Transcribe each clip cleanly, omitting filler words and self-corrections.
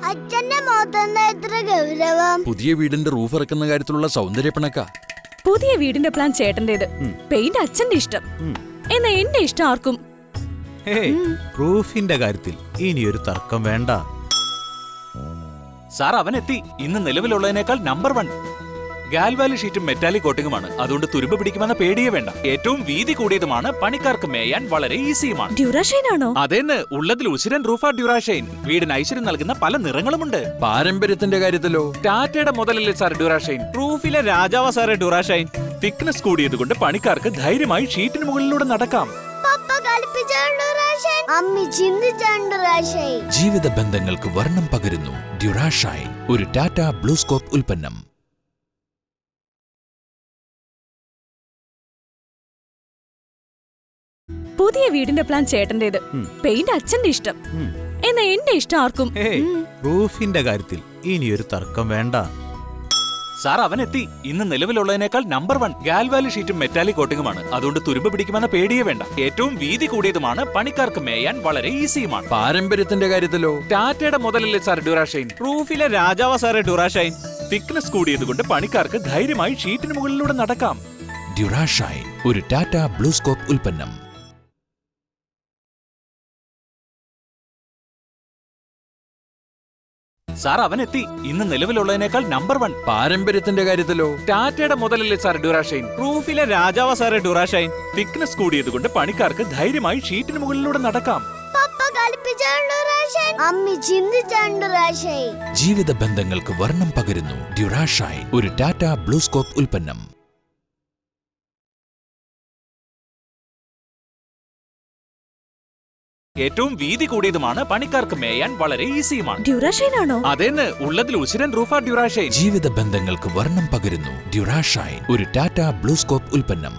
അച്ഛന്റെ മുഖത്തെന്താ ഇത്ര ഗൗരവം? പുതിയ വീടിന്റെ റൂഫ് ഇറക്കുന്ന കാര്യത്തിലുള്ള സൗന്ദര്യ പിണക്ക. പുതിയ വീടിന്റെ പ്ലാൻ ചേട്ടന്റേത്, പെയിന്റ് അച്ഛന്റെ ഇഷ്ടം. എന്നാ എന്റെ ഇഷ്ടം ആർക്കും. റൂഫിന്റെ കാര്യത്തിൽ ഇനിയൊരു തർക്കം വേണ്ട. സാർ അവനെത്തി. ഇന്ന് നിലവിലുള്ളതിനേക്കാൾ നമ്പർ 1 ഗാൽവാലി ഷീറ്റും മെറ്റാലിക് കോട്ടിങ്ങുമാണ്. അതുകൊണ്ട് തുരുമ്പ് പിടിക്കുമെന്ന പേടിയേ വേണ്ട. ഏറ്റവും വീതി കൂടിയതുമാണ്, പണിക്കാർക്ക് മേയാൻ വളരെ ഈസിയുമാണ്. ഡ്യൂറാഷൈൻ ആണോ? അതേന്ന്, ഉള്ളതിൽ ഉശിരൻ റൂഫാ ഡ്യൂറാഷൈൻ. വീടിന് ഐശ്വര്യം നൽകുന്ന പല നിറങ്ങളുമുണ്ട്. പാരമ്പര്യത്തിന്റെ കാര്യത്തിലോ? ടാറ്റയുടെ മുതലല്ലേ സാർ ഡ്യൂറാഷൈൻ. റൂഫിലെ രാജാവ സാറേ ഡ്യൂറാഷൈൻ. തിക്നെസ് കൂടിയതുകൊണ്ട് പണിക്കാർക്ക് ധൈര്യമായി ഷീറ്റിന് മുകളിലൂടെ നടക്കാം. ജീവിത ബന്ധങ്ങൾക്ക് വർണ്ണം പകരുന്നു ഡ്യൂറാഷൈൻ, ഒരു ടാറ്റ ബ്ലൂസ്കോപ്പ് ഉൽപ്പന്നം. പുതിയ വീടിന്റെ പ്ലാൻ ചേട്ടന്റേത്, പെയിന്റ് അച്ഛന്റെ ഇഷ്ടം. എന്നാ എന്റെ ഇഷ്ടം ആർക്കും. റൂഫിന്റെ കാര്യത്തിൽ ഇനിയൊരു തർക്കം വേണ്ട. സാർ അവനെത്തി. ഇന്ന് നിലവിലുള്ളതിനേക്കാൾ നമ്പർ 1 ഗാൽവാലി ഷീറ്റും മെറ്റാലിക് കോട്ടിങ്ങുമാണ്. അതുകൊണ്ട് തുരുമ്പ് പിടിക്കുമെന്ന പേടിയേ വേണ്ട. ഏറ്റവും വീതി കൂടിയതുമാണ്, പണിക്കാർക്ക് മേയാൻ വളരെ ഈസിയുമാണ്. പാരമ്പര്യത്തിന്റെ കാര്യത്തിലോ? ടാറ്റയുടെ മുതലല്ലേ സാർ ഡ്യൂറാഷൈൻ. റൂഫിലെ രാജാവ സാറേ ഡ്യൂറാഷൈൻ. തിക്നെസ് കൂടിയതുകൊണ്ട് പണിക്കാർക്ക് ധൈര്യമായി ഷീറ്റിന് മുകളിലൂടെ നടക്കാം. ഡ്യൂറാഷൈൻ, ഒരു ടാറ്റ ബ്ലൂസ്കോപ്പ് ഉൽപ്പന്നം. സാർ അവനെത്തി. ഇന്ന് നിലവിലുള്ളതിനേക്കാൾ നമ്പർ 1 പാരമ്പര്യത്തിന്റെ കാര്യത്തിലോ? ടാറ്റയുടെ മുതലല്ലേ സാർ ഡ്യൂറാഷൈൻ. റൂഫിലെ രാജാവ സാറേ ഡ്യൂറാഷൈൻ. തിക്നെസ് കൂടിയതുകൊണ്ട് പണിക്കാർക്ക് ധൈര്യമായി ഷീറ്റിന് മുകളിലൂടെ നടക്കാം. ജീവിത ബന്ധങ്ങൾക്ക് വർണ്ണം പകരുന്നു ഡ്യൂറാഷൈൻ, ഒരു ടാറ്റ ബ്ലൂസ്കോപ്പ് ഉൽപ്പന്നം. ഏറ്റവും വീതി കൂടിയതുമാണ്, പണിക്കാർക്ക് മേയാൻ വളരെ ഈസിയുമാണ്. ഡ്യൂറാഷൈൻ ആണോ? അതേന്ന്, ഉള്ളതിൽ ഉശിരൻ റൂഫാ ഡ്യൂറാഷൈൻ. ജീവിത ബന്ധങ്ങൾക്ക് വർണ്ണം പകരുന്നു ഡ്യൂറാഷൈൻ, ഒരു ടാറ്റ ബ്ലൂസ്കോപ്പ് ഉൽപ്പന്നം.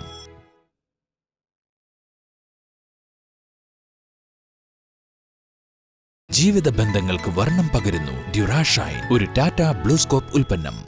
ജീവിത ബന്ധങ്ങൾക്ക് വർണ്ണം പകരുന്നു ഡ്യൂറാഷൈൻ, ഒരു ടാറ്റ ബ്ലൂസ്കോപ്പ് ഉൽപ്പന്നം.